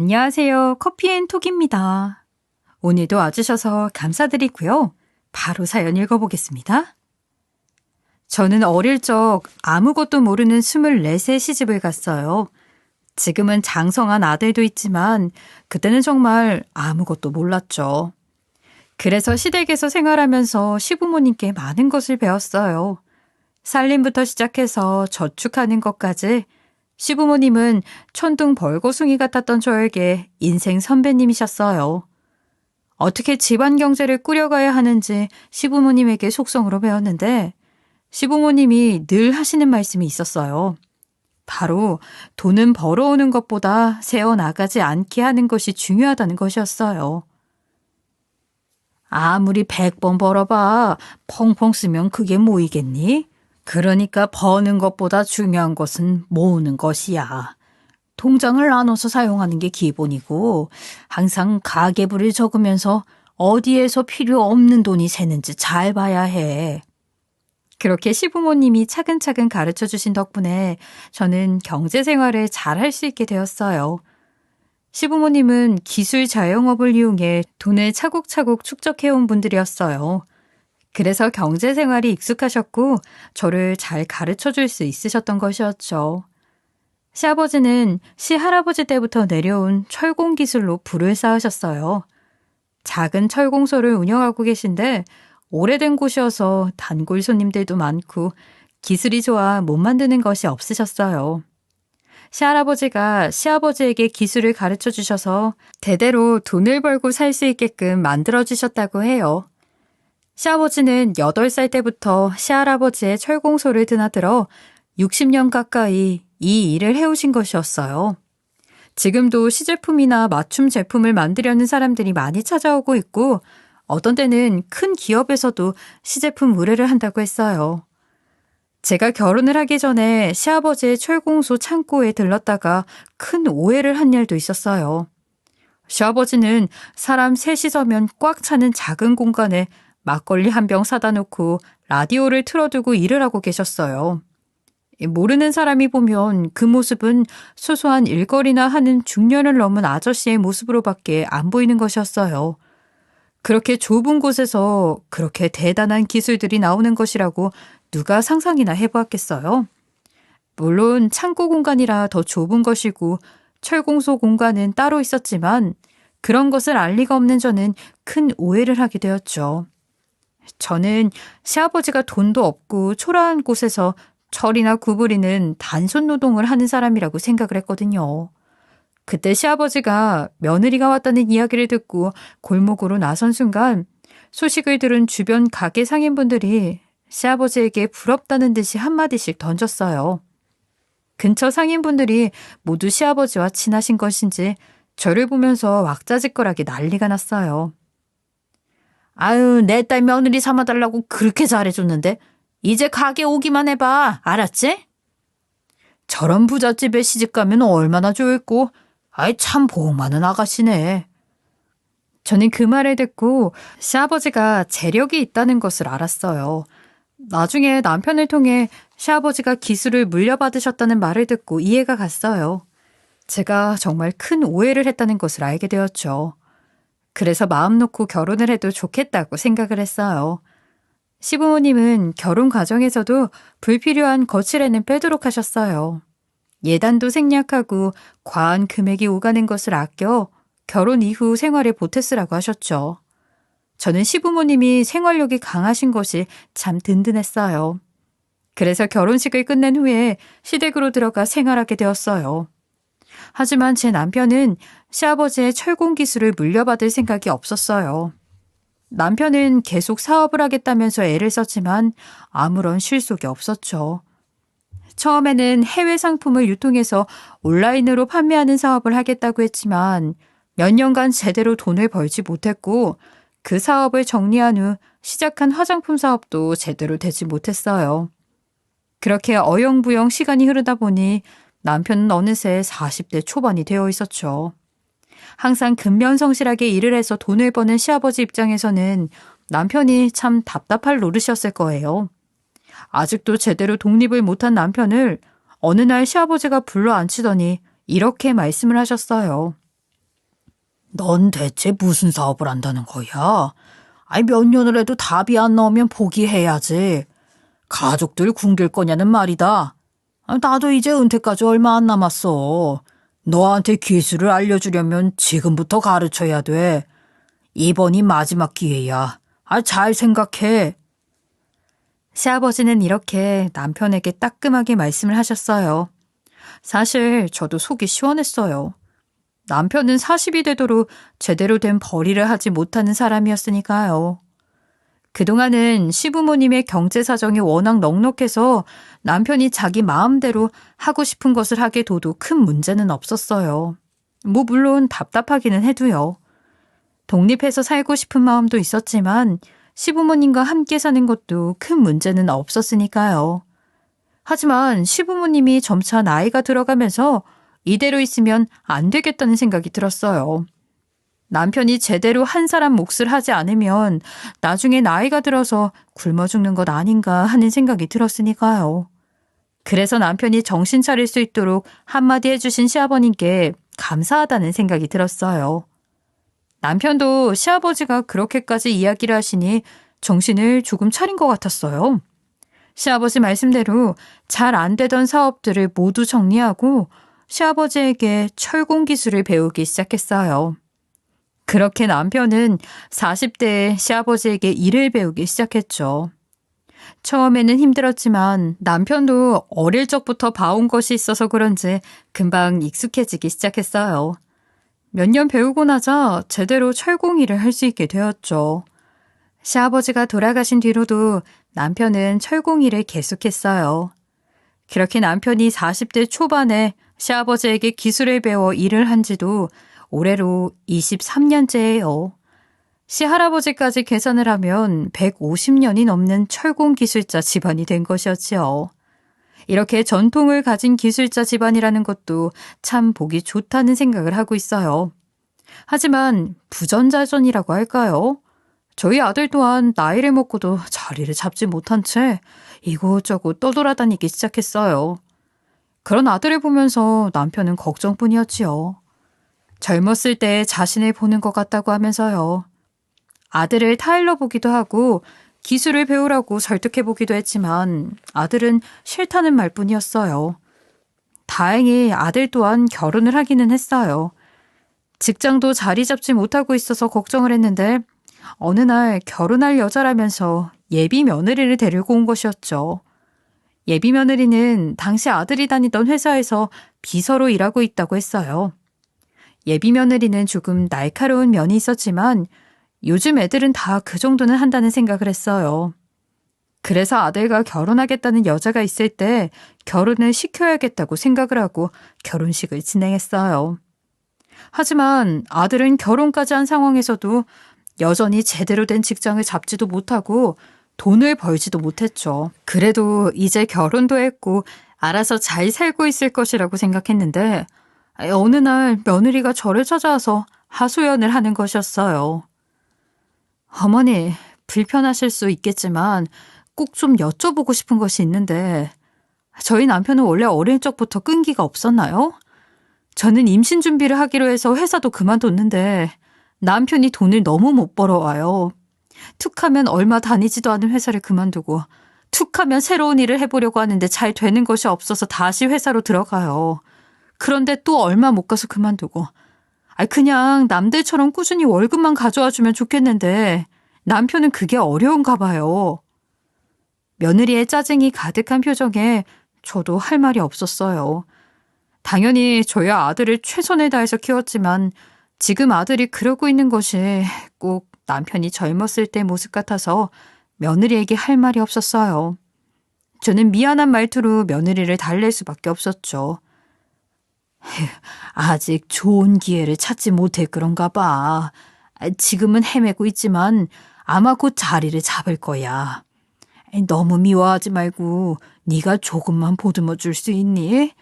안녕하세요. 커피앤톡입니다. 오늘도 와주셔서 감사드리고요. 바로 사연 읽어보겠습니다. 저는 어릴 적 아무것도 모르는 24세 시집을 갔어요. 지금은 장성한 아들도 있지만 그때는 정말 아무것도 몰랐죠. 그래서 시댁에서 생활하면서 시부모님께 많은 것을 배웠어요. 살림부터 시작해서 저축하는 것까지. 시부모님은 천둥 벌거숭이 같았던 저에게 인생 선배님이셨어요. 어떻게 집안 경제를 꾸려가야 하는지 시부모님에게 속성으로 배웠는데 시부모님이 늘 하시는 말씀이 있었어요. 바로 돈은 벌어오는 것보다 새어나가지 않게 하는 것이 중요하다는 것이었어요. 아무리 100번 벌어봐 펑펑 쓰면 그게 모이겠니? 그러니까 버는 것보다 중요한 것은 모으는 것이야. 통장을 나눠서 사용하는 게 기본이고 항상 가계부를 적으면서 어디에서 필요 없는 돈이 새는지 잘 봐야 해. 그렇게 시부모님이 차근차근 가르쳐 주신 덕분에 저는 경제 생활을 잘 할 수 있게 되었어요. 시부모님은 기술 자영업을 이용해 돈을 차곡차곡 축적해온 분들이었어요. 그래서 경제 생활이 익숙하셨고 저를 잘 가르쳐 줄 수 있으셨던 것이었죠. 시아버지는 시할아버지 때부터 내려온 철공 기술로 부를 쌓으셨어요. 작은 철공소를 운영하고 계신데 오래된 곳이어서 단골 손님들도 많고 기술이 좋아 못 만드는 것이 없으셨어요. 시할아버지가 시아버지에게 기술을 가르쳐 주셔서 대대로 돈을 벌고 살 수 있게끔 만들어 주셨다고 해요. 시아버지는 8살 때부터 시할아버지의 철공소를 드나들어 60년 가까이 이 일을 해오신 것이었어요. 지금도 시제품이나 맞춤 제품을 만들려는 사람들이 많이 찾아오고 있고 어떤 때는 큰 기업에서도 시제품 의뢰를 한다고 했어요. 제가 결혼을 하기 전에 시아버지의 철공소 창고에 들렀다가 큰 오해를 한 일도 있었어요. 시아버지는 사람 셋이 서면 꽉 차는 작은 공간에 막걸리 한 병 사다 놓고 라디오를 틀어두고 일을 하고 계셨어요. 모르는 사람이 보면 그 모습은 소소한 일거리나 하는 중년을 넘은 아저씨의 모습으로밖에 안 보이는 것이었어요. 그렇게 좁은 곳에서 그렇게 대단한 기술들이 나오는 것이라고 누가 상상이나 해보았겠어요? 물론 창고 공간이라 더 좁은 것이고 철공소 공간은 따로 있었지만 그런 것을 알 리가 없는 저는 큰 오해를 하게 되었죠. 저는 시아버지가 돈도 없고 초라한 곳에서 철이나 구부리는 단손 노동을 하는 사람이라고 생각을 했거든요. 그때 시아버지가 며느리가 왔다는 이야기를 듣고 골목으로 나선 순간 소식을 들은 주변 가게 상인분들이 시아버지에게 부럽다는 듯이 한마디씩 던졌어요. 근처 상인분들이 모두 시아버지와 친하신 것인지 저를 보면서 왁자지껄하게 난리가 났어요. 아유, 내 딸 며느리 삼아달라고 그렇게 잘해줬는데 이제 가게 오기만 해봐. 알았지? 저런 부잣집에 시집가면 얼마나 좋을꼬. 아이 참 복 많은 아가씨네. 저는 그 말을 듣고 시아버지가 재력이 있다는 것을 알았어요. 나중에 남편을 통해 시아버지가 기술을 물려받으셨다는 말을 듣고 이해가 갔어요. 제가 정말 큰 오해를 했다는 것을 알게 되었죠. 그래서 마음 놓고 결혼을 해도 좋겠다고 생각을 했어요. 시부모님은 결혼 과정에서도 불필요한 거칠애는 빼도록 하셨어요. 예단도 생략하고 과한 금액이 오가는 것을 아껴 결혼 이후 생활에 보탰으라고 하셨죠. 저는 시부모님이 생활력이 강하신 것이 참 든든했어요. 그래서 결혼식을 끝낸 후에 시댁으로 들어가 생활하게 되었어요. 하지만 제 남편은 시아버지의 철공 기술을 물려받을 생각이 없었어요. 남편은 계속 사업을 하겠다면서 애를 썼지만 아무런 실속이 없었죠. 처음에는 해외 상품을 유통해서 온라인으로 판매하는 사업을 하겠다고 했지만 몇 년간 제대로 돈을 벌지 못했고 그 사업을 정리한 후 시작한 화장품 사업도 제대로 되지 못했어요. 그렇게 어영부영 시간이 흐르다 보니 남편은 어느새 40대 초반이 되어 있었죠. 항상 근면성실하게 일을 해서 돈을 버는 시아버지 입장에서는 남편이 참 답답할 노릇이었을 거예요. 아직도 제대로 독립을 못한 남편을 어느 날 시아버지가 불러 앉히더니 이렇게 말씀을 하셨어요. 넌 대체 무슨 사업을 한다는 거야? 아니, 몇 년을 해도 답이 안 나오면 포기해야지. 가족들 굶길 거냐는 말이다. 나도 이제 은퇴까지 얼마 안 남았어. 너한테 기술을 알려주려면 지금부터 가르쳐야 돼. 이번이 마지막 기회야. 잘 생각해. 시아버지는 이렇게 남편에게 따끔하게 말씀을 하셨어요. 사실 저도 속이 시원했어요. 남편은 40이 되도록 제대로 된 벌이를 하지 못하는 사람이었으니까요. 그동안은 시부모님의 경제 사정이 워낙 넉넉해서 남편이 자기 마음대로 하고 싶은 것을 하게 둬도 큰 문제는 없었어요. 물론 답답하기는 해도요. 독립해서 살고 싶은 마음도 있었지만 시부모님과 함께 사는 것도 큰 문제는 없었으니까요. 하지만 시부모님이 점차 나이가 들어가면서 이대로 있으면 안 되겠다는 생각이 들었어요. 남편이 제대로 한 사람 몫을 하지 않으면 나중에 나이가 들어서 굶어 죽는 것 아닌가 하는 생각이 들었으니까요. 그래서 남편이 정신 차릴 수 있도록 한마디 해주신 시아버님께 감사하다는 생각이 들었어요. 남편도 시아버지가 그렇게까지 이야기를 하시니 정신을 조금 차린 것 같았어요. 시아버지 말씀대로 잘 안 되던 사업들을 모두 정리하고 시아버지에게 철공 기술을 배우기 시작했어요. 그렇게 남편은 40대에 시아버지에게 일을 배우기 시작했죠. 처음에는 힘들었지만 남편도 어릴 적부터 봐온 것이 있어서 그런지 금방 익숙해지기 시작했어요. 몇 년 배우고 나자 제대로 철공 일을 할 수 있게 되었죠. 시아버지가 돌아가신 뒤로도 남편은 철공 일을 계속했어요. 그렇게 남편이 40대 초반에 시아버지에게 기술을 배워 일을 한 지도 올해로 23년째예요. 시할아버지까지 계산을 하면 150년이 넘는 철공 기술자 집안이 된 것이었지요. 이렇게 전통을 가진 기술자 집안이라는 것도 참 보기 좋다는 생각을 하고 있어요. 하지만 부전자전이라고 할까요? 저희 아들 또한 나이를 먹고도 자리를 잡지 못한 채 이곳저곳 떠돌아다니기 시작했어요. 그런 아들을 보면서 남편은 걱정뿐이었지요. 젊었을 때 자신을 보는 것 같다고 하면서요. 아들을 타일러 보기도 하고 기술을 배우라고 설득해 보기도 했지만 아들은 싫다는 말뿐이었어요. 다행히 아들 또한 결혼을 하기는 했어요. 직장도 자리 잡지 못하고 있어서 걱정을 했는데 어느 날 결혼할 여자라면서 예비 며느리를 데리고 온 것이었죠. 예비 며느리는 당시 아들이 다니던 회사에서 비서로 일하고 있다고 했어요. 예비 며느리는 조금 날카로운 면이 있었지만 요즘 애들은 다 그 정도는 한다는 생각을 했어요. 그래서 아들과 결혼하겠다는 여자가 있을 때 결혼을 시켜야겠다고 생각을 하고 결혼식을 진행했어요. 하지만 아들은 결혼까지 한 상황에서도 여전히 제대로 된 직장을 잡지도 못하고 돈을 벌지도 못했죠. 그래도 이제 결혼도 했고 알아서 잘 살고 있을 것이라고 생각했는데 어느 날 며느리가 저를 찾아와서 하소연을 하는 것이었어요. 어머니, 불편하실 수 있겠지만 꼭 좀 여쭤보고 싶은 것이 있는데 저희 남편은 원래 어릴 적부터 끈기가 없었나요? 저는 임신 준비를 하기로 해서 회사도 그만뒀는데 남편이 돈을 너무 못 벌어와요. 툭하면 얼마 다니지도 않은 회사를 그만두고 툭하면 새로운 일을 해보려고 하는데 잘 되는 것이 없어서 다시 회사로 들어가요. 그런데 또 얼마 못 가서 그만두고 그냥 남들처럼 꾸준히 월급만 가져와 주면 좋겠는데 남편은 그게 어려운가 봐요. 며느리의 짜증이 가득한 표정에 저도 할 말이 없었어요. 당연히 저희 아들을 최선을 다해서 키웠지만 지금 아들이 그러고 있는 것이 꼭 남편이 젊었을 때 모습 같아서 며느리에게 할 말이 없었어요. 저는 미안한 말투로 며느리를 달랠 수밖에 없었죠. 아직 좋은 기회를 찾지 못해 그런가 봐. 지금은 헤매고 있지만 아마 곧 자리를 잡을 거야. 너무 미워하지 말고 네가 조금만 보듬어 줄 수 있니?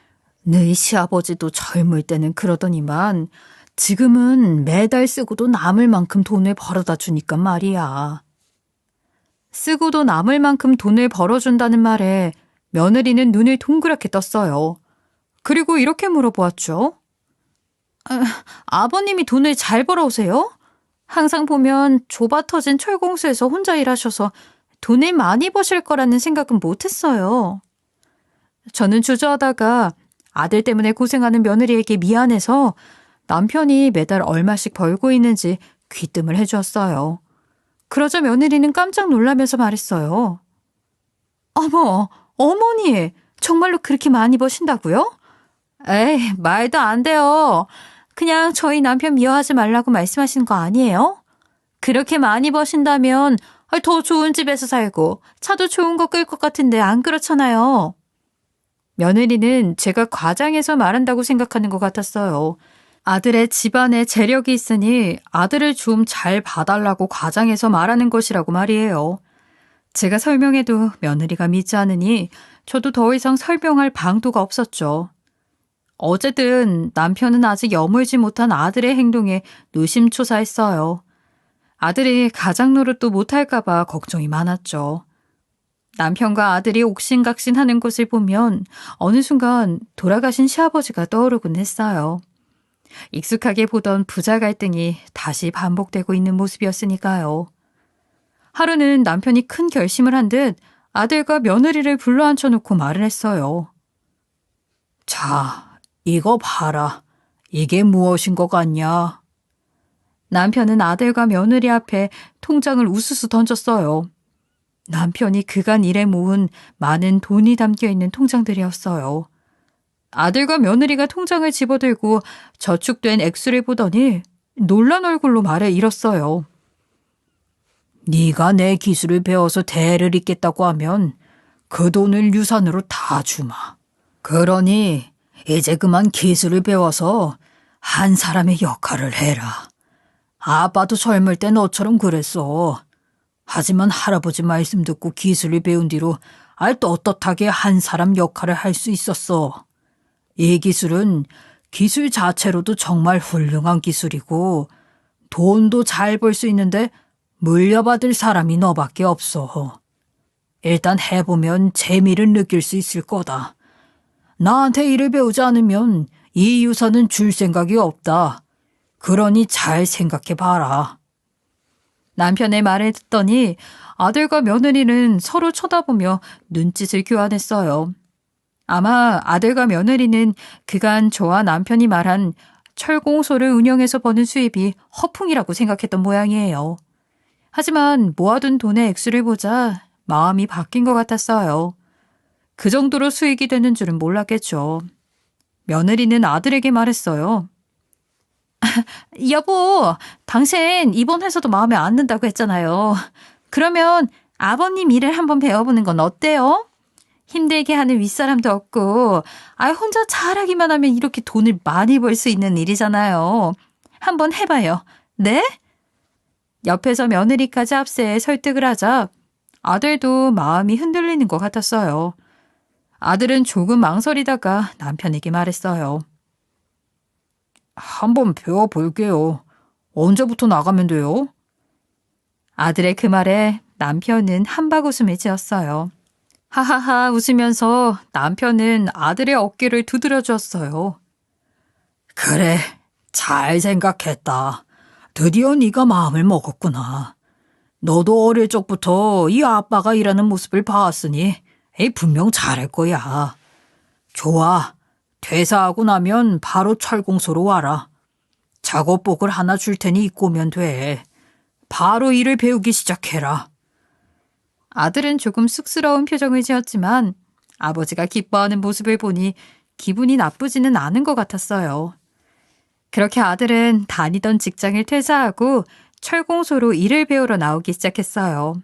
너희 시아버지도 젊을 때는 그러더니만 지금은 매달 쓰고도 남을 만큼 돈을 벌어다 주니까 말이야. 쓰고도 남을 만큼 돈을 벌어준다는 말에 며느리는 눈을 동그랗게 떴어요. 그리고 이렇게 물어보았죠. 아버님이 돈을 잘 벌어오세요? 항상 보면 좁아 터진 철공소에서 혼자 일하셔서 돈을 많이 버실 거라는 생각은 못했어요. 저는 주저하다가 아들 때문에 고생하는 며느리에게 미안해서 남편이 매달 얼마씩 벌고 있는지 귀뜸을 해주었어요. 그러자 며느리는 깜짝 놀라면서 말했어요. 어머, 어머니, 정말로 그렇게 많이 버신다고요? 에이, 말도 안 돼요. 그냥 저희 남편 미워하지 말라고 말씀하시는 거 아니에요? 그렇게 많이 버신다면 더 좋은 집에서 살고 차도 좋은 거 끌 것 같은데 안 그렇잖아요. 며느리는 제가 과장해서 말한다고 생각하는 것 같았어요. 아들의 집안에 재력이 있으니 아들을 좀 잘 봐달라고 과장해서 말하는 것이라고 말이에요. 제가 설명해도 며느리가 믿지 않으니 저도 더 이상 설명할 방도가 없었죠. 어쨌든 남편은 아직 여물지 못한 아들의 행동에 노심초사했어요. 아들이 가장 노릇도 못할까봐 걱정이 많았죠. 남편과 아들이 옥신각신하는 것을 보면 어느 순간 돌아가신 시아버지가 떠오르곤 했어요. 익숙하게 보던 부자 갈등이 다시 반복되고 있는 모습이었으니까요. 하루는 남편이 큰 결심을 한 듯 아들과 며느리를 불러앉혀놓고 말을 했어요. 자, 이거 봐라. 이게 무엇인 것 같냐? 남편은 아들과 며느리 앞에 통장을 우수수 던졌어요. 남편이 그간 일에 모은 많은 돈이 담겨있는 통장들이었어요. 아들과 며느리가 통장을 집어들고 저축된 액수를 보더니 놀란 얼굴로 말을 잃었어요. 네가 내 기술을 배워서 대를 잇겠다고 하면 그 돈을 유산으로 다 주마. 그러니 이제 그만 기술을 배워서 한 사람의 역할을 해라. 아빠도 젊을 때 너처럼 그랬어. 하지만 할아버지 말씀 듣고 기술을 배운 뒤로 떳떳하게 한 사람 역할을 할 수 있었어. 이 기술은 기술 자체로도 정말 훌륭한 기술이고 돈도 잘 벌 수 있는데 물려받을 사람이 너밖에 없어. 일단 해보면 재미를 느낄 수 있을 거다. 나한테 일을 배우지 않으면 이 유산은 줄 생각이 없다. 그러니 잘 생각해봐라. 남편의 말을 듣더니 아들과 며느리는 서로 쳐다보며 눈짓을 교환했어요. 아마 아들과 며느리는 그간 저와 남편이 말한 철공소를 운영해서 버는 수입이 허풍이라고 생각했던 모양이에요. 하지만 모아둔 돈의 액수를 보자 마음이 바뀐 것 같았어요. 그 정도로 수익이 되는 줄은 몰랐겠죠. 며느리는 아들에게 말했어요. 여보, 당신 이번 회사도 마음에 안 든다고 했잖아요. 그러면 아버님 일을 한번 배워보는 건 어때요? 힘들게 하는 윗사람도 없고 혼자 잘하기만 하면 이렇게 돈을 많이 벌 수 있는 일이잖아요. 한번 해봐요. 네? 옆에서 며느리까지 합세해 설득을 하자 아들도 마음이 흔들리는 것 같았어요. 아들은 조금 망설이다가 남편에게 말했어요. 한번 배워볼게요. 언제부터 나가면 돼요? 아들의 그 말에 남편은 한박웃음을 지었어요. 하하하 웃으면서 남편은 아들의 어깨를 두드려 주었어요. 그래, 잘 생각했다. 드디어 네가 마음을 먹었구나. 너도 어릴 적부터 이 아빠가 일하는 모습을 봐왔으니 분명 잘할 거야. 좋아. 퇴사하고 나면 바로 철공소로 와라. 작업복을 하나 줄 테니 입고 오면 돼. 바로 일을 배우기 시작해라. 아들은 조금 쑥스러운 표정을 지었지만 아버지가 기뻐하는 모습을 보니 기분이 나쁘지는 않은 것 같았어요. 그렇게 아들은 다니던 직장을 퇴사하고 철공소로 일을 배우러 나오기 시작했어요.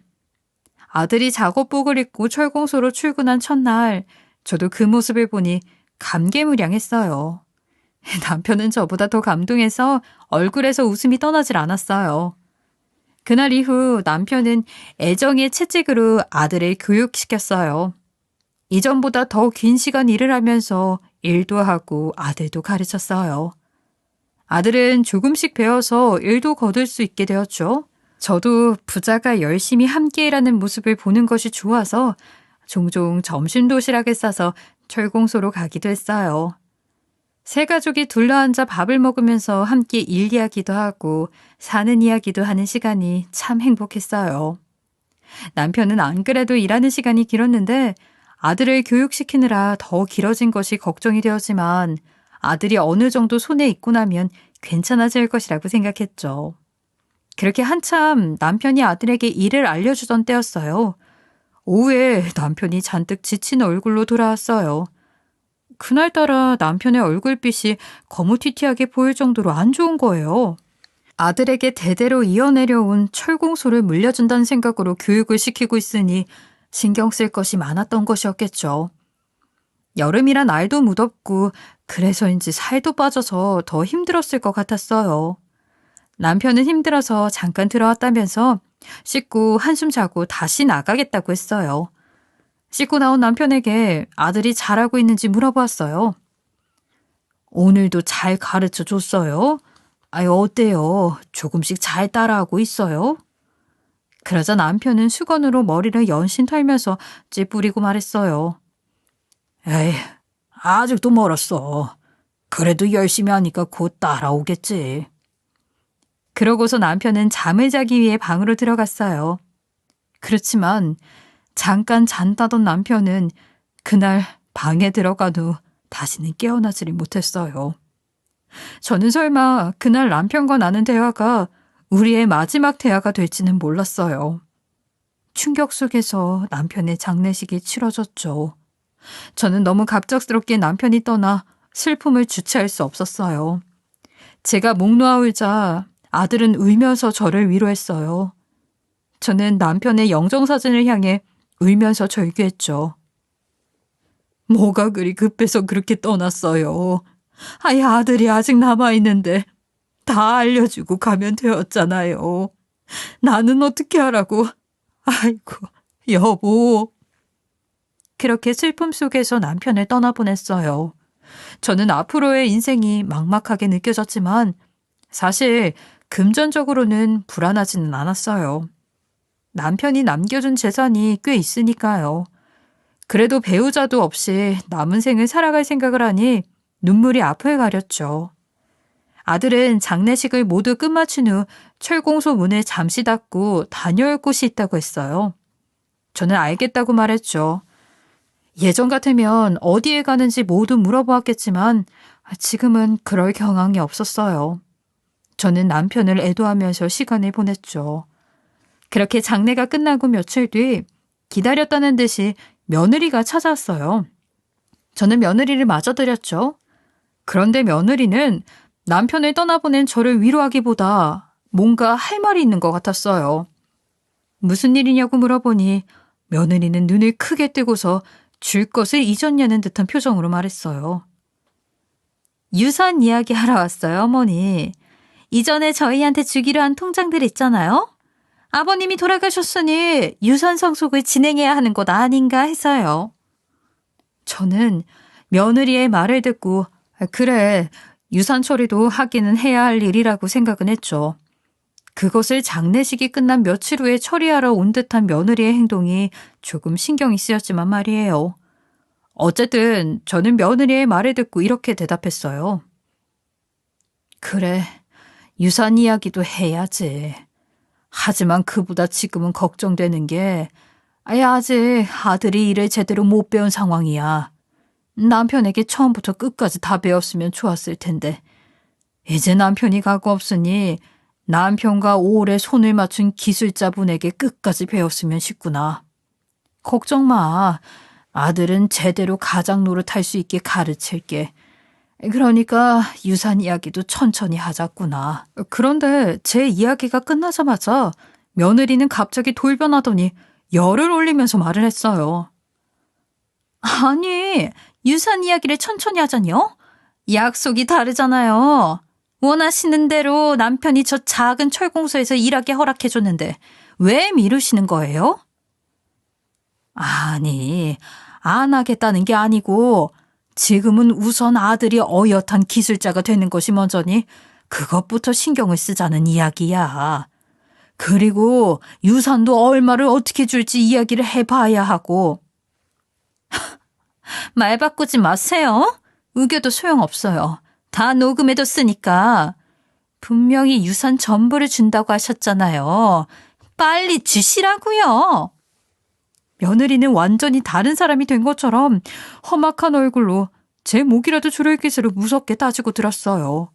아들이 작업복을 입고 철공소로 출근한 첫날 저도 그 모습을 보니 감개무량했어요. 남편은 저보다 더 감동해서 얼굴에서 웃음이 떠나질 않았어요. 그날 이후 남편은 애정의 채찍으로 아들을 교육시켰어요. 이전보다 더 긴 시간 일을 하면서 일도 하고 아들도 가르쳤어요. 아들은 조금씩 배워서 일도 거둘 수 있게 되었죠. 저도 부자가 열심히 함께 일하는 모습을 보는 것이 좋아서 종종 점심 도시락을 싸서 철공소로 가기도 했어요. 세 가족이 둘러앉아 밥을 먹으면서 함께 일 이야기도 하고 사는 이야기도 하는 시간이 참 행복했어요. 남편은 안 그래도 일하는 시간이 길었는데 아들을 교육시키느라 더 길어진 것이 걱정이 되었지만 아들이 어느 정도 손에 익고 나면 괜찮아질 것이라고 생각했죠. 그렇게 한참 남편이 아들에게 일을 알려주던 때였어요. 오후에 남편이 잔뜩 지친 얼굴로 돌아왔어요. 그날따라 남편의 얼굴빛이 거무튀튀하게 보일 정도로 안 좋은 거예요. 아들에게 대대로 이어내려온 철공소를 물려준다는 생각으로 교육을 시키고 있으니 신경 쓸 것이 많았던 것이었겠죠. 여름이라 날도 무덥고 그래서인지 살도 빠져서 더 힘들었을 것 같았어요. 남편은 힘들어서 잠깐 들어왔다면서 씻고 한숨 자고 다시 나가겠다고 했어요. 씻고 나온 남편에게 아들이 잘하고 있는지 물어보았어요. 오늘도 잘 가르쳐 줬어요? 아유, 어때요? 조금씩 잘 따라하고 있어요? 그러자 남편은 수건으로 머리를 연신 털면서 찌푸리고 말했어요. 에이, 아직도 멀었어. 그래도 열심히 하니까 곧 따라오겠지. 그러고서 남편은 잠을 자기 위해 방으로 들어갔어요. 그렇지만 잠깐 잔다던 남편은 그날 방에 들어간 후 다시는 깨어나지를 못했어요. 저는 설마 그날 남편과 나눈 대화가 우리의 마지막 대화가 될지는 몰랐어요. 충격 속에서 남편의 장례식이 치러졌죠. 저는 너무 갑작스럽게 남편이 떠나 슬픔을 주체할 수 없었어요. 제가 목 놓아 울자 아들은 울면서 저를 위로했어요. 저는 남편의 영정사진을 향해 울면서 절규했죠. 뭐가 그리 급해서 그렇게 떠났어요. 아이, 아들이 아직 남아있는데 다 알려주고 가면 되었잖아요. 나는 어떻게 하라고. 아이고, 여보. 그렇게 슬픔 속에서 남편을 떠나보냈어요. 저는 앞으로의 인생이 막막하게 느껴졌지만 사실 금전적으로는 불안하지는 않았어요. 남편이 남겨준 재산이 꽤 있으니까요. 그래도 배우자도 없이 남은 생을 살아갈 생각을 하니 눈물이 앞을 가렸죠. 아들은 장례식을 모두 끝마친 후 철공소 문을 잠시 닫고 다녀올 곳이 있다고 했어요. 저는 알겠다고 말했죠. 예전 같으면 어디에 가는지 모두 물어보았겠지만 지금은 그럴 경황이 없었어요. 저는 남편을 애도하면서 시간을 보냈죠. 그렇게 장례가 끝나고 며칠 뒤 기다렸다는 듯이 며느리가 찾아왔어요. 저는 며느리를 맞아드렸죠. 그런데 며느리는 남편을 떠나보낸 저를 위로하기보다 뭔가 할 말이 있는 것 같았어요. 무슨 일이냐고 물어보니 며느리는 눈을 크게 뜨고서 줄 것을 잊었냐는 듯한 표정으로 말했어요. 유산 이야기 하러 왔어요, 어머니. 이전에 저희한테 주기로 한 통장들 있잖아요. 아버님이 돌아가셨으니 유산 상속을 진행해야 하는 것 아닌가 해서요. 저는 며느리의 말을 듣고 그래, 유산 처리도 하기는 해야 할 일이라고 생각은 했죠. 그것을 장례식이 끝난 며칠 후에 처리하러 온 듯한 며느리의 행동이 조금 신경이 쓰였지만 말이에요. 어쨌든 저는 며느리의 말을 듣고 이렇게 대답했어요. 그래, 유산 이야기도 해야지. 하지만 그보다 지금은 걱정되는 게 아직 아들이 일을 제대로 못 배운 상황이야. 남편에게 처음부터 끝까지 다 배웠으면 좋았을 텐데 이제 남편이 가고 없으니 남편과 오래 손을 맞춘 기술자분에게 끝까지 배웠으면 싶구나. 걱정 마. 아들은 제대로 가장 노릇할 수 있게 가르칠게. 그러니까 유산 이야기도 천천히 하자꾸나. 그런데 제 이야기가 끝나자마자 며느리는 갑자기 돌변하더니 열을 올리면서 말을 했어요. 아니, 유산 이야기를 천천히 하자니요? 약속이 다르잖아요. 원하시는 대로 남편이 저 작은 철공소에서 일하게 허락해줬는데 왜 미루시는 거예요? 아니, 안 하겠다는 게 아니고 지금은 우선 아들이 어엿한 기술자가 되는 것이 먼저니 그것부터 신경을 쓰자는 이야기야. 그리고 유산도 얼마를 어떻게 줄지 이야기를 해봐야 하고. 말 바꾸지 마세요. 우겨도 소용없어요. 다 녹음해뒀으니까. 분명히 유산 전부를 준다고 하셨잖아요. 빨리 주시라고요. 며느리는 완전히 다른 사람이 된 것처럼 험악한 얼굴로 제 목이라도 조를 기세로 무섭게 따지고 들었어요.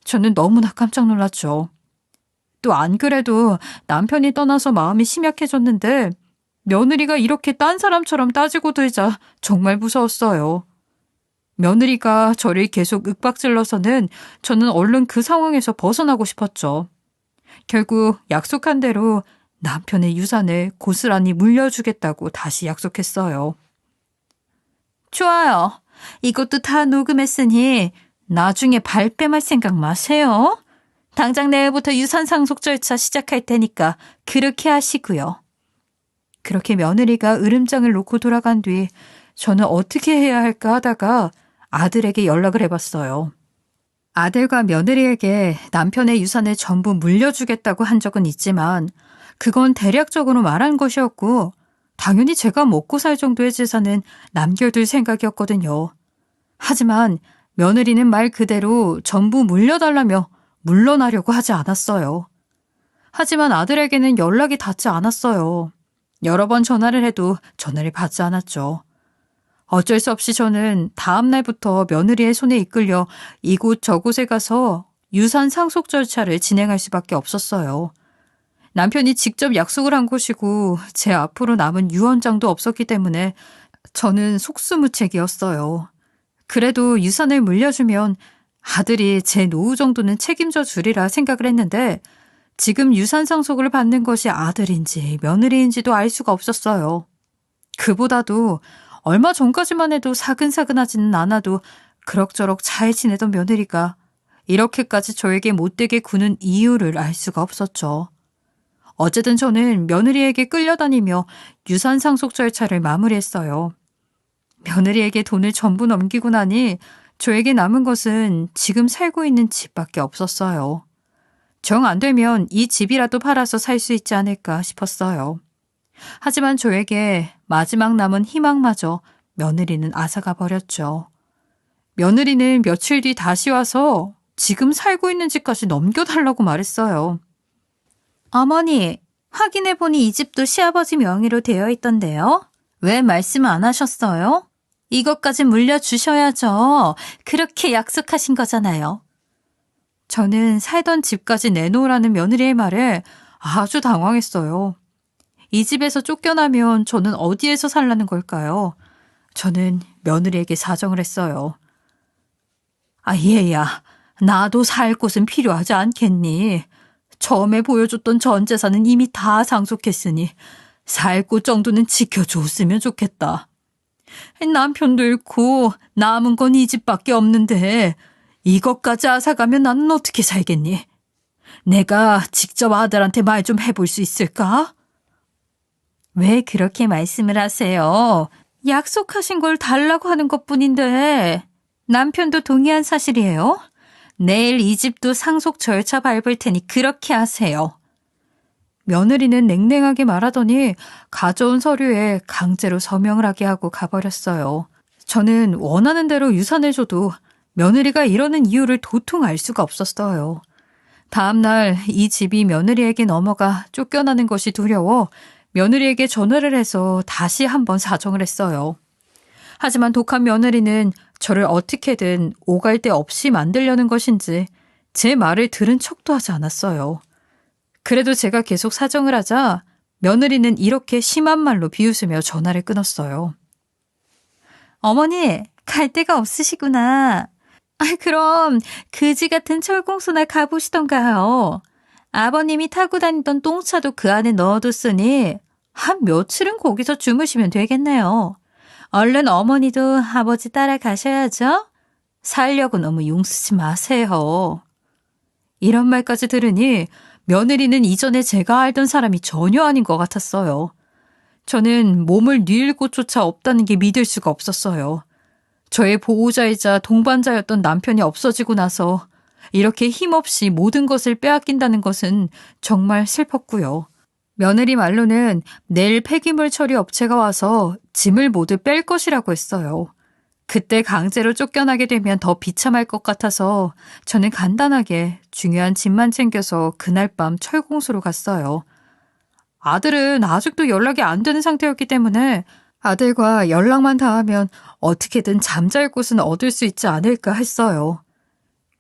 저는 너무나 깜짝 놀랐죠. 또 안 그래도 남편이 떠나서 마음이 심약해졌는데 며느리가 이렇게 딴 사람처럼 따지고 들자 정말 무서웠어요. 며느리가 저를 계속 윽박질러서는 저는 얼른 그 상황에서 벗어나고 싶었죠. 결국 약속한 대로 남편의 유산을 고스란히 물려주겠다고 다시 약속했어요. 좋아요. 이것도 다 녹음했으니 나중에 발뺌할 생각 마세요. 당장 내일부터 유산 상속 절차 시작할 테니까 그렇게 하시고요. 그렇게 며느리가 으름장을 놓고 돌아간 뒤 저는 어떻게 해야 할까 하다가 아들에게 연락을 해봤어요. 아들과 며느리에게 남편의 유산을 전부 물려주겠다고 한 적은 있지만 그건 대략적으로 말한 것이었고 당연히 제가 먹고 살 정도의 재산은 남겨둘 생각이었거든요. 하지만 며느리는 말 그대로 전부 물려달라며 물러나려고 하지 않았어요. 하지만 아들에게는 연락이 닿지 않았어요. 여러 번 전화를 해도 전화를 받지 않았죠. 어쩔 수 없이 저는 다음 날부터 며느리의 손에 이끌려 이곳 저곳에 가서 유산 상속 절차를 진행할 수밖에 없었어요. 남편이 직접 약속을 한 곳이고 제 앞으로 남은 유언장도 없었기 때문에 저는 속수무책이었어요. 그래도 유산을 물려주면 아들이 제 노후 정도는 책임져 주리라 생각을 했는데 지금 유산 상속을 받는 것이 아들인지 며느리인지도 알 수가 없었어요. 그보다도 얼마 전까지만 해도 사근사근하지는 않아도 그럭저럭 잘 지내던 며느리가 이렇게까지 저에게 못되게 구는 이유를 알 수가 없었죠. 어쨌든 저는 며느리에게 끌려다니며 유산 상속 절차를 마무리했어요. 며느리에게 돈을 전부 넘기고 나니 저에게 남은 것은 지금 살고 있는 집밖에 없었어요. 정 안 되면 이 집이라도 팔아서 살 수 있지 않을까 싶었어요. 하지만 저에게 마지막 남은 희망마저 며느리는 앗아가 버렸죠. 며느리는 며칠 뒤 다시 와서 지금 살고 있는 집까지 넘겨달라고 말했어요. 어머니, 확인해보니 이 집도 시아버지 명의로 되어 있던데요? 왜 말씀 안 하셨어요? 이것까지 물려주셔야죠. 그렇게 약속하신 거잖아요. 저는 살던 집까지 내놓으라는 며느리의 말에 아주 당황했어요. 이 집에서 쫓겨나면 저는 어디에서 살라는 걸까요? 저는 며느리에게 사정을 했어요. 아, 얘야, 나도 살 곳은 필요하지 않겠니? 처음에 보여줬던 전 재산은 이미 다 상속했으니 살 곳 정도는 지켜줬으면 좋겠다. 남편도 잃고 남은 건 이 집밖에 없는데 이것까지 앗아가면 나는 어떻게 살겠니? 내가 직접 아들한테 말 좀 해볼 수 있을까? 왜 그렇게 말씀을 하세요? 약속하신 걸 달라고 하는 것뿐인데 남편도 동의한 사실이에요. 내일 이 집도 상속 절차 밟을 테니 그렇게 하세요. 며느리는 냉랭하게 말하더니 가져온 서류에 강제로 서명을 하게 하고 가버렸어요. 저는 원하는 대로 유산을 줘도 며느리가 이러는 이유를 도통 알 수가 없었어요. 다음 날 이 집이 며느리에게 넘어가 쫓겨나는 것이 두려워 며느리에게 전화를 해서 다시 한번 사정을 했어요. 하지만 독한 며느리는 저를 어떻게든 오갈 데 없이 만들려는 것인지 제 말을 들은 척도 하지 않았어요. 그래도 제가 계속 사정을 하자 며느리는 이렇게 심한 말로 비웃으며 전화를 끊었어요. 어머니, 갈 데가 없으시구나. 그럼 그지 같은 철공소나 가보시던가요. 아버님이 타고 다니던 똥차도 그 안에 넣어뒀으니 한 며칠은 거기서 주무시면 되겠네요. 얼른 어머니도 아버지 따라가셔야죠. 살려고 너무 용쓰지 마세요. 이런 말까지 들으니 며느리는 이전에 제가 알던 사람이 전혀 아닌 것 같았어요. 저는 몸을 뉘을 곳조차 없다는 게 믿을 수가 없었어요. 저의 보호자이자 동반자였던 남편이 없어지고 나서 이렇게 힘없이 모든 것을 빼앗긴다는 것은 정말 슬펐고요. 며느리 말로는 내일 폐기물 처리 업체가 와서 짐을 모두 뺄 것이라고 했어요. 그때 강제로 쫓겨나게 되면 더 비참할 것 같아서 저는 간단하게 중요한 짐만 챙겨서 그날 밤 철공소로 갔어요. 아들은 아직도 연락이 안 되는 상태였기 때문에 아들과 연락만 닿으면 어떻게든 잠잘 곳은 얻을 수 있지 않을까 했어요.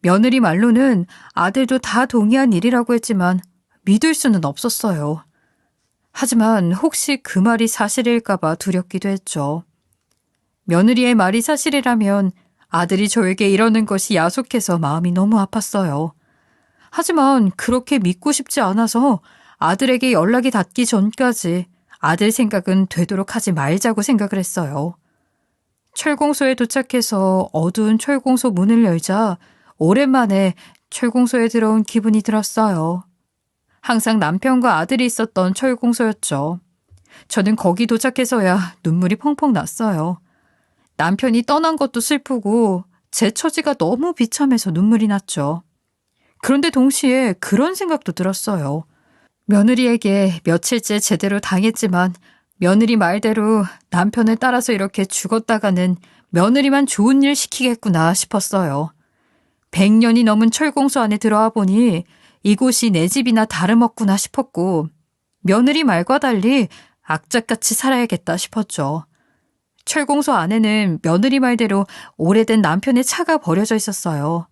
며느리 말로는 아들도 다 동의한 일이라고 했지만 믿을 수는 없었어요. 하지만 혹시 그 말이 사실일까봐 두렵기도 했죠. 며느리의 말이 사실이라면 아들이 저에게 이러는 것이 야속해서 마음이 너무 아팠어요. 하지만 그렇게 믿고 싶지 않아서 아들에게 연락이 닿기 전까지 아들 생각은 되도록 하지 말자고 생각을 했어요. 철공소에 도착해서 어두운 철공소 문을 열자 오랜만에 철공소에 들어온 기분이 들었어요. 항상 남편과 아들이 있었던 철공소였죠. 저는 거기 도착해서야 눈물이 펑펑 났어요. 남편이 떠난 것도 슬프고 제 처지가 너무 비참해서 눈물이 났죠. 그런데 동시에 그런 생각도 들었어요. 며느리에게 며칠째 제대로 당했지만 며느리 말대로 남편을 따라서 이렇게 죽었다가는 며느리만 좋은 일 시키겠구나 싶었어요. 100년이 넘은 철공소 안에 들어와 보니 이곳이 내 집이나 다름없구나 싶었고 며느리 말과 달리 악착같이 살아야겠다 싶었죠. 철공소 안에는 며느리 말대로 오래된 남편의 차가 버려져 있었어요.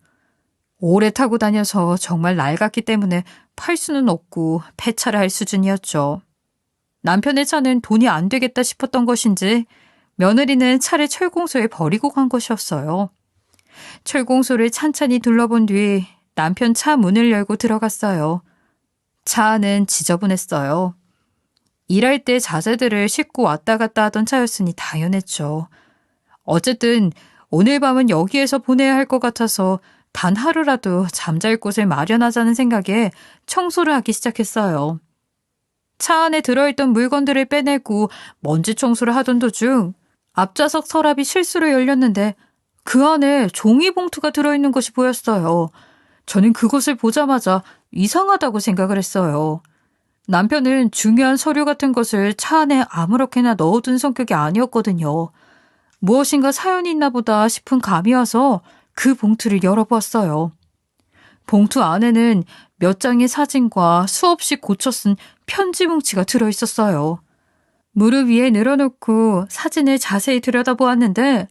오래 타고 다녀서 정말 낡았기 때문에 팔 수는 없고 폐차를 할 수준이었죠. 남편의 차는 돈이 안 되겠다 싶었던 것인지 며느리는 차를 철공소에 버리고 간 것이었어요. 철공소를 찬찬히 둘러본 뒤 남편 차 문을 열고 들어갔어요. 차 안은 지저분했어요. 일할 때 자재들을 싣고 왔다 갔다 하던 차였으니 당연했죠. 어쨌든 오늘 밤은 여기에서 보내야 할 것 같아서 단 하루라도 잠잘 곳을 마련하자는 생각에 청소를 하기 시작했어요. 차 안에 들어있던 물건들을 빼내고 먼지 청소를 하던 도중 앞좌석 서랍이 실수로 열렸는데 그 안에 종이봉투가 들어있는 것이 보였어요. 저는 그것을 보자마자 이상하다고 생각을 했어요. 남편은 중요한 서류 같은 것을 차 안에 아무렇게나 넣어둔 성격이 아니었거든요. 무엇인가 사연이 있나 보다 싶은 감이 와서 그 봉투를 열어보았어요. 봉투 안에는 몇 장의 사진과 수없이 고쳐 쓴 편지 뭉치가 들어있었어요. 무릎 위에 늘어놓고 사진을 자세히 들여다보았는데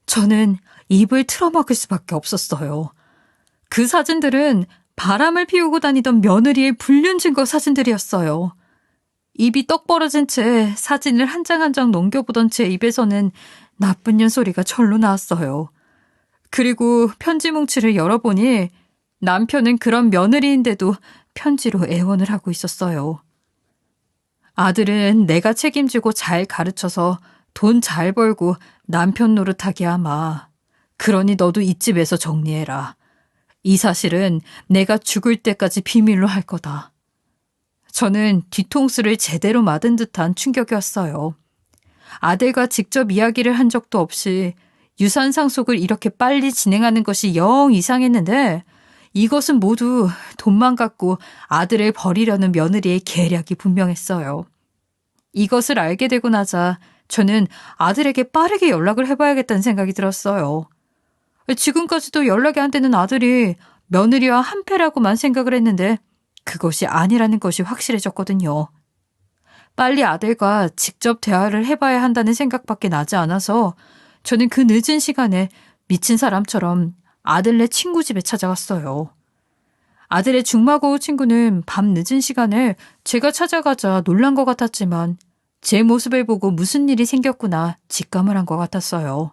저는 입을 틀어막을 수밖에 없었어요. 그 사진들은 바람을 피우고 다니던 며느리의 불륜증거 사진들이었어요. 입이 떡 벌어진 채 사진을 한 장 한 장 넘겨보던 제 입에서는 나쁜 년 소리가 절로 나왔어요. 그리고 편지 뭉치를 열어보니 남편은 그런 며느리인데도 편지로 애원을 하고 있었어요. 아들은 내가 책임지고 잘 가르쳐서 돈 잘 벌고 남편 노릇하게 하마. 그러니 너도 이 집에서 정리해라. 이 사실은 내가 죽을 때까지 비밀로 할 거다. 저는 뒤통수를 제대로 맞은 듯한 충격이었어요. 아들과 직접 이야기를 한 적도 없이 유산 상속을 이렇게 빨리 진행하는 것이 영 이상했는데 이것은 모두 돈만 갖고 아들을 버리려는 며느리의 계략이 분명했어요. 이것을 알게 되고 나자 저는 아들에게 빠르게 연락을 해봐야겠다는 생각이 들었어요. 지금까지도 연락이 안 되는 아들이 며느리와 한패라고만 생각을 했는데 그것이 아니라는 것이 확실해졌거든요. 빨리 아들과 직접 대화를 해봐야 한다는 생각밖에 나지 않아서 저는 그 늦은 시간에 미친 사람처럼 아들네 친구 집에 찾아갔어요. 아들의 중마고우 친구는 밤 늦은 시간에 제가 찾아가자 놀란 것 같았지만 제 모습을 보고 무슨 일이 생겼구나 직감을 한 것 같았어요.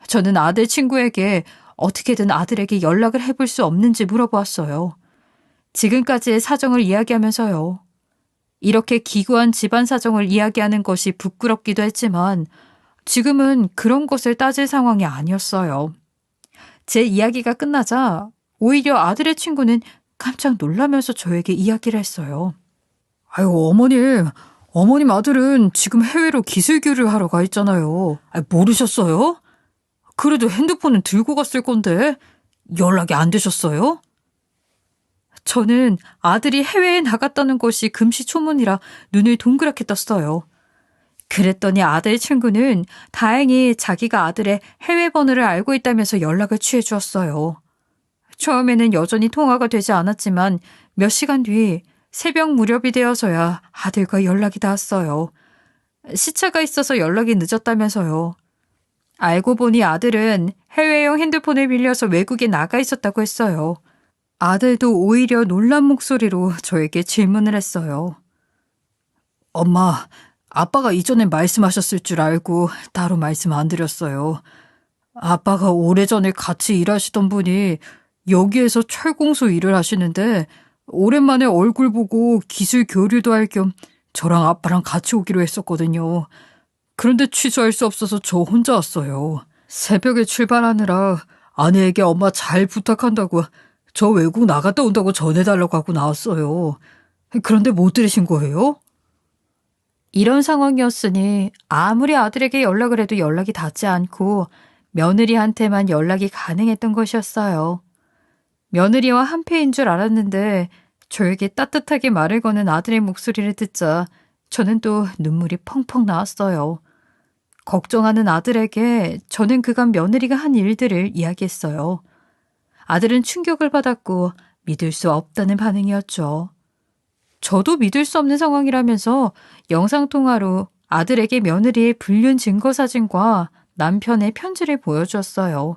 저는 아들 친구에게 어떻게든 아들에게 연락을 해볼 수 없는지 물어보았어요. 지금까지의 사정을 이야기하면서요. 이렇게 기구한 집안 사정을 이야기하는 것이 부끄럽기도 했지만 지금은 그런 것을 따질 상황이 아니었어요. 제 이야기가 끝나자 오히려 아들의 친구는 깜짝 놀라면서 저에게 이야기를 했어요. 아유, 어머님 아들은 지금 해외로 기술 교류를 하러 가 있잖아요. 모르셨어요? 그래도 핸드폰은 들고 갔을 건데 연락이 안 되셨어요? 저는 아들이 해외에 나갔다는 것이 금시초문이라 눈을 동그랗게 떴어요. 그랬더니 아들 친구는 다행히 자기가 아들의 해외 번호를 알고 있다면서 연락을 취해 주었어요. 처음에는 여전히 통화가 되지 않았지만 몇 시간 뒤 새벽 무렵이 되어서야 아들과 연락이 닿았어요. 시차가 있어서 연락이 늦었다면서요. 알고 보니 아들은 해외용 핸드폰을 빌려서 외국에 나가 있었다고 했어요. 아들도 오히려 놀란 목소리로 저에게 질문을 했어요. 엄마, 아빠가 이전에 말씀하셨을 줄 알고 따로 말씀 안 드렸어요. 아빠가 오래전에 같이 일하시던 분이 여기에서 철공소 일을 하시는데 오랜만에 얼굴 보고 기술 교류도 할 겸 저랑 아빠랑 같이 오기로 했었거든요. 그런데 취소할 수 없어서 저 혼자 왔어요. 새벽에 출발하느라 아내에게 엄마 잘 부탁한다고 저 외국 나갔다 온다고 전해달라고 하고 나왔어요. 그런데 못 들으신 거예요? 이런 상황이었으니 아무리 아들에게 연락을 해도 연락이 닿지 않고 며느리한테만 연락이 가능했던 것이었어요. 며느리와 한패인 줄 알았는데 저에게 따뜻하게 말을 거는 아들의 목소리를 듣자 저는 또 눈물이 펑펑 나왔어요. 걱정하는 아들에게 저는 그간 며느리가 한 일들을 이야기했어요. 아들은 충격을 받았고 믿을 수 없다는 반응이었죠. 저도 믿을 수 없는 상황이라면서 영상통화로 아들에게 며느리의 불륜 증거 사진과 남편의 편지를 보여주었어요.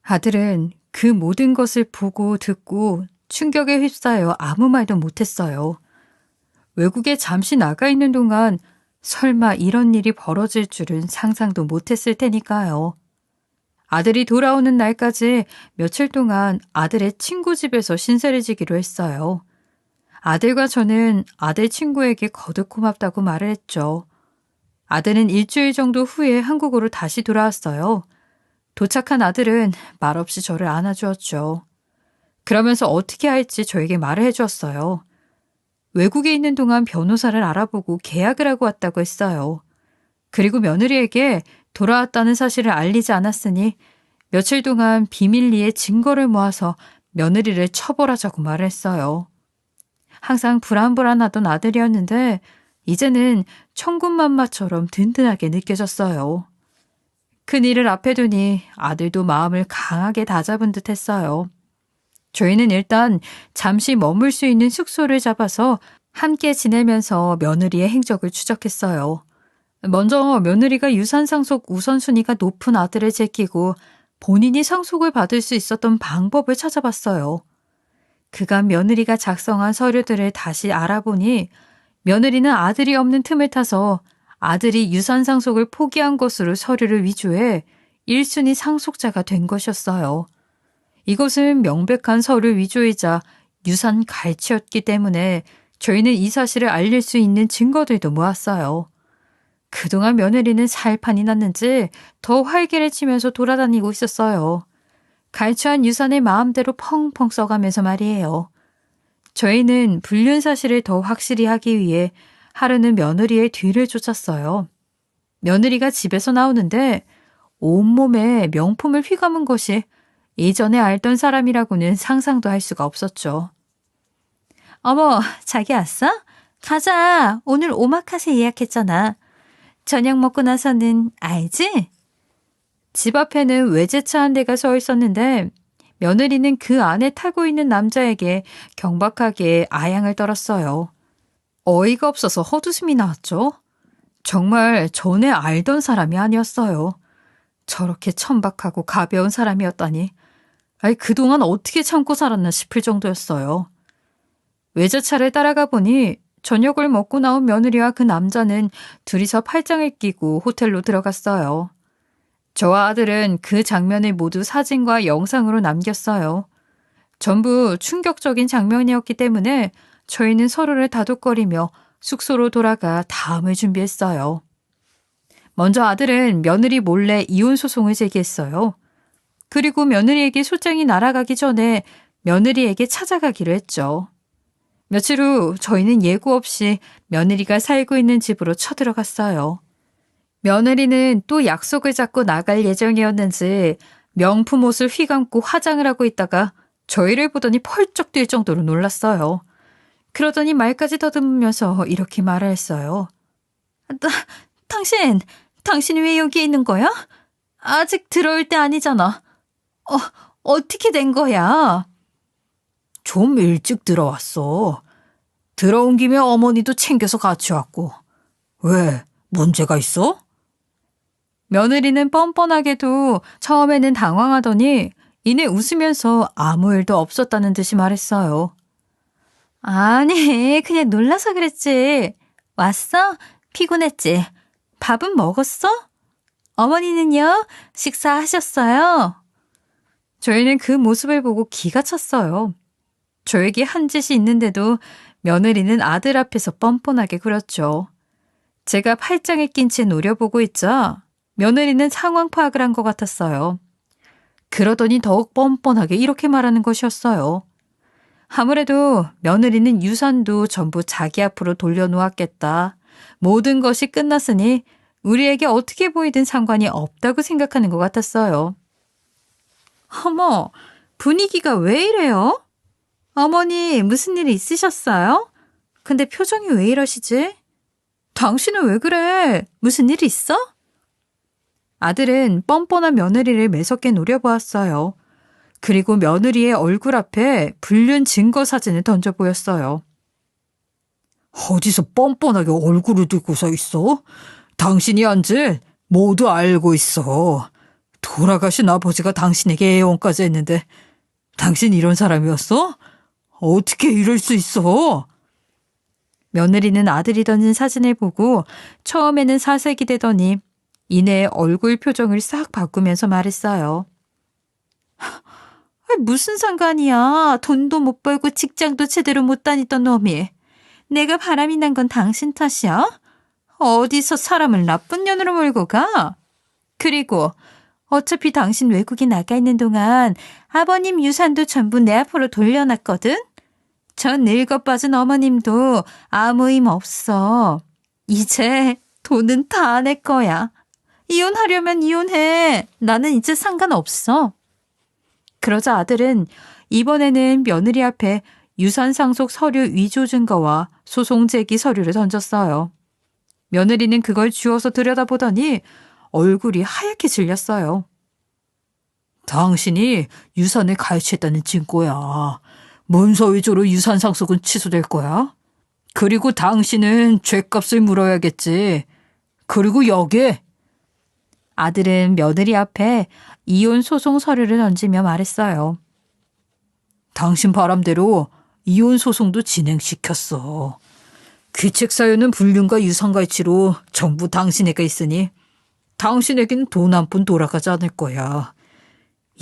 아들은 그 모든 것을 보고 듣고 충격에 휩싸여 아무 말도 못했어요. 외국에 잠시 나가 있는 동안 설마 이런 일이 벌어질 줄은 상상도 못했을 테니까요. 아들이 돌아오는 날까지 며칠 동안 아들의 친구 집에서 신세를 지기로 했어요. 아들과 저는 아들 친구에게 거듭 고맙다고 말을 했죠. 아들은 일주일 정도 후에 한국으로 다시 돌아왔어요. 도착한 아들은 말없이 저를 안아주었죠. 그러면서 어떻게 할지 저에게 말을 해주었어요. 외국에 있는 동안 변호사를 알아보고 계약을 하고 왔다고 했어요. 그리고 며느리에게 돌아왔다는 사실을 알리지 않았으니 며칠 동안 비밀리에 증거를 모아서 며느리를 처벌하자고 말했어요. 항상 불안불안하던 아들이었는데 이제는 천군만마처럼 든든하게 느껴졌어요. 큰일을 앞에 두니 아들도 마음을 강하게 다잡은 듯 했어요. 저희는 일단 잠시 머물 수 있는 숙소를 잡아서 함께 지내면서 며느리의 행적을 추적했어요. 먼저 며느리가 유산 상속 우선순위가 높은 아들을 제끼고 본인이 상속을 받을 수 있었던 방법을 찾아봤어요. 그간 며느리가 작성한 서류들을 다시 알아보니 며느리는 아들이 없는 틈을 타서 아들이 유산 상속을 포기한 것으로 서류를 위조해 1순위 상속자가 된 것이었어요. 이것은 명백한 서류 위조이자 유산 갈취였기 때문에 저희는 이 사실을 알릴 수 있는 증거들도 모았어요. 그동안 며느리는 살판이 났는지 더 활개를 치면서 돌아다니고 있었어요. 갈취한 유산을 마음대로 펑펑 써가면서 말이에요. 저희는 불륜 사실을 더 확실히 하기 위해 하루는 며느리의 뒤를 쫓았어요. 며느리가 집에서 나오는데 온몸에 명품을 휘감은 것이 이전에 알던 사람이라고는 상상도 할 수가 없었죠. 어머, 자기 왔어? 가자. 오늘 오마카세 예약했잖아. 저녁 먹고 나서는 알지? 집 앞에는 외제차 한 대가 서 있었는데 며느리는 그 안에 타고 있는 남자에게 경박하게 아양을 떨었어요. 어이가 없어서 헛웃음이 나왔죠. 정말 전에 알던 사람이 아니었어요. 저렇게 천박하고 가벼운 사람이었다니. 그동안 어떻게 참고 살았나 싶을 정도였어요. 외제차를 따라가 보니 저녁을 먹고 나온 며느리와 그 남자는 둘이서 팔짱을 끼고 호텔로 들어갔어요. 저와 아들은 그 장면을 모두 사진과 영상으로 남겼어요. 전부 충격적인 장면이었기 때문에 저희는 서로를 다독거리며 숙소로 돌아가 다음을 준비했어요. 먼저 아들은 며느리 몰래 이혼 소송을 제기했어요. 그리고 며느리에게 소장이 날아가기 전에 며느리에게 찾아가기로 했죠. 며칠 후 저희는 예고 없이 며느리가 살고 있는 집으로 쳐들어갔어요. 며느리는 또 약속을 잡고 나갈 예정이었는지 명품 옷을 휘감고 화장을 하고 있다가 저희를 보더니 펄쩍 뛸 정도로 놀랐어요. 그러더니 말까지 더듬으면서 이렇게 말을 했어요. 당신이 왜 여기 있는 거야? 아직 들어올 때 아니잖아. 어떻게 된 거야? 좀 일찍 들어왔어. 들어온 김에 어머니도 챙겨서 같이 왔고. 왜? 문제가 있어? 며느리는 뻔뻔하게도 처음에는 당황하더니 이내 웃으면서 아무 일도 없었다는 듯이 말했어요. 아니, 그냥 놀라서 그랬지. 왔어? 피곤했지? 밥은 먹었어? 어머니는요? 식사하셨어요? 저희는 그 모습을 보고 기가 찼어요. 저에게 한 짓이 있는데도 며느리는 아들 앞에서 뻔뻔하게 굴었죠. 제가 팔짱에 낀 채 노려보고 있자 며느리는 상황 파악을 한 것 같았어요. 그러더니 더욱 뻔뻔하게 이렇게 말하는 것이었어요. 아무래도 며느리는 유산도 전부 자기 앞으로 돌려놓았겠다. 모든 것이 끝났으니 우리에게 어떻게 보이든 상관이 없다고 생각하는 것 같았어요. 어머, 분위기가 왜 이래요? 어머니, 무슨 일 있으셨어요? 근데 표정이 왜 이러시지? 당신은 왜 그래? 무슨 일 있어? 아들은 뻔뻔한 며느리를 매섭게 노려보았어요. 그리고 며느리의 얼굴 앞에 불륜 증거 사진을 던져 보였어요. 어디서 뻔뻔하게 얼굴을 들고 서 있어? 당신이 한 짓 모두 알고 있어. 돌아가신 아버지가 당신에게 애원까지 했는데 당신 이런 사람이었어? 어떻게 이럴 수 있어? 며느리는 아들이 던진 사진을 보고 처음에는 사색이 되더니 이내 얼굴 표정을 싹 바꾸면서 말했어요. 무슨 상관이야. 돈도 못 벌고 직장도 제대로 못 다니던 놈이. 내가 바람이 난 건 당신 탓이야? 어디서 사람을 나쁜 년으로 몰고 가? 그리고 어차피 당신 외국에 나가 있는 동안 아버님 유산도 전부 내 앞으로 돌려놨거든? 전 늙어 빠진 어머님도 아무 힘 없어. 이제 돈은 다 내 거야. 이혼하려면 이혼해. 나는 이제 상관없어. 그러자 아들은 이번에는 며느리 앞에 유산 상속 서류 위조 증거와 소송 제기 서류를 던졌어요. 며느리는 그걸 쥐어서 들여다보더니 얼굴이 하얗게 질렸어요. 당신이 유산을 가해했다는 증거야. 문서 위조로 유산 상속은 취소될 거야. 그리고 당신은 죗값을 물어야겠지. 그리고 여기에. 아들은 며느리 앞에 이혼 소송 서류를 던지며 말했어요. 당신 바람대로 이혼 소송도 진행시켰어. 귀책 사유는 불륜과 유산가치로 전부 당신에게 있으니 당신에게는 돈 한 푼 돌아가지 않을 거야.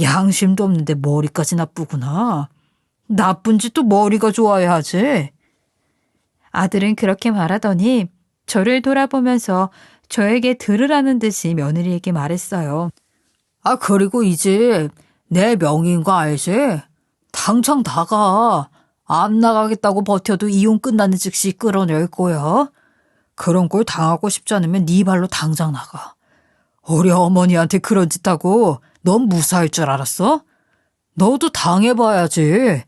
양심도 없는데 머리까지 나쁘구나. 나쁜 짓도 머리가 좋아야 하지. 아들은 그렇게 말하더니 저를 돌아보면서 저에게 들으라는 듯이 며느리에게 말했어요. 그리고 이제 내 명의인 거 알지? 당장 나가. 안 나가겠다고 버텨도 이혼 끝나는 즉시 끌어낼 거야. 그런 걸 당하고 싶지 않으면 네 발로 당장 나가. 우리 어머니한테 그런 짓 하고 넌 무사할 줄 알았어? 너도 당해봐야지.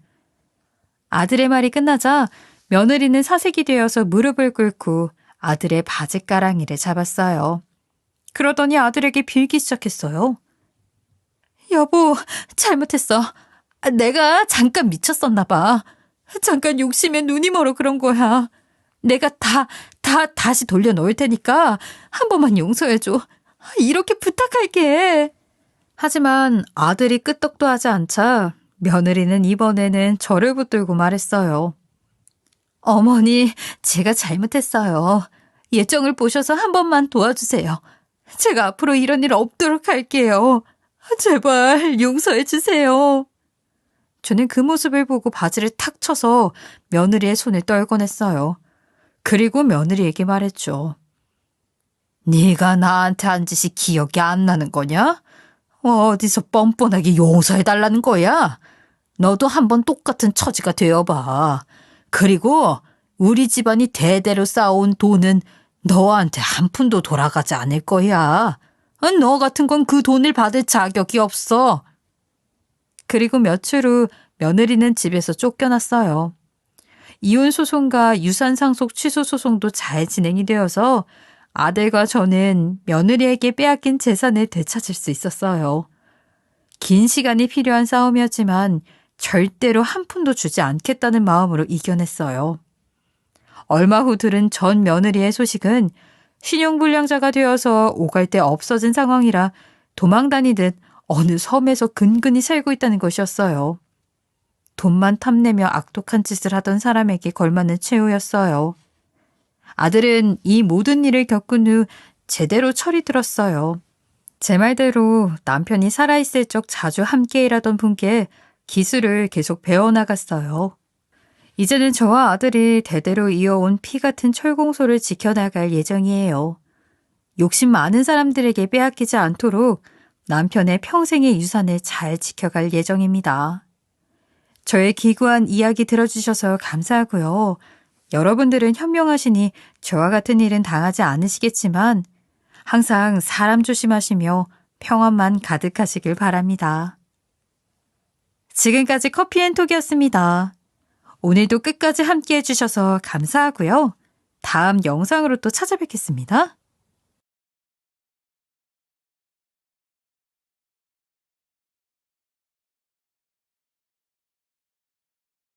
아들의 말이 끝나자 며느리는 사색이 되어서 무릎을 꿇고 아들의 바지가랑이를 잡았어요. 그러더니 아들에게 빌기 시작했어요. 여보, 잘못했어. 내가 잠깐 미쳤었나 봐. 잠깐 욕심에 눈이 멀어 그런 거야. 내가 다시 돌려놓을 테니까 한 번만 용서해줘. 이렇게 부탁할게. 하지만 아들이 끄떡도 하지 않자 며느리는 이번에는 저를 붙들고 말했어요. 어머니, 제가 잘못했어요. 예정을 보셔서 한 번만 도와주세요. 제가 앞으로 이런 일 없도록 할게요. 제발 용서해 주세요. 저는 그 모습을 보고 바지를 탁 쳐서 며느리의 손을 떨궈냈어요. 그리고 며느리에게 말했죠. 네가 나한테 한 짓이 기억이 안 나는 거냐? 어디서 뻔뻔하게 용서해달라는 거야? 너도 한번 똑같은 처지가 되어봐. 그리고 우리 집안이 대대로 쌓아온 돈은 너한테 한 푼도 돌아가지 않을 거야. 너 같은 건 그 돈을 받을 자격이 없어. 그리고 며칠 후 며느리는 집에서 쫓겨났어요. 이혼 소송과 유산 상속 취소 소송도 잘 진행이 되어서 아들과 저는 며느리에게 빼앗긴 재산을 되찾을 수 있었어요. 긴 시간이 필요한 싸움이었지만 절대로 한 푼도 주지 않겠다는 마음으로 이겨냈어요. 얼마 후 들은 전 며느리의 소식은 신용불량자가 되어서 오갈 데 없어진 상황이라 도망 다니듯 어느 섬에서 근근히 살고 있다는 것이었어요. 돈만 탐내며 악독한 짓을 하던 사람에게 걸맞는 최후였어요. 아들은 이 모든 일을 겪은 후 제대로 철이 들었어요. 제 말대로 남편이 살아있을 적 자주 함께 일하던 분께 기술을 계속 배워나갔어요. 이제는 저와 아들이 대대로 이어온 피 같은 철공소를 지켜나갈 예정이에요. 욕심 많은 사람들에게 빼앗기지 않도록 남편의 평생의 유산을 잘 지켜갈 예정입니다. 저의 기구한 이야기 들어주셔서 감사하고요. 여러분들은 현명하시니 저와 같은 일은 당하지 않으시겠지만 항상 사람 조심하시며 평안만 가득하시길 바랍니다. 지금까지 커피앤톡이었습니다. 오늘도 끝까지 함께 해주셔서 감사하고요. 다음 영상으로 또 찾아뵙겠습니다.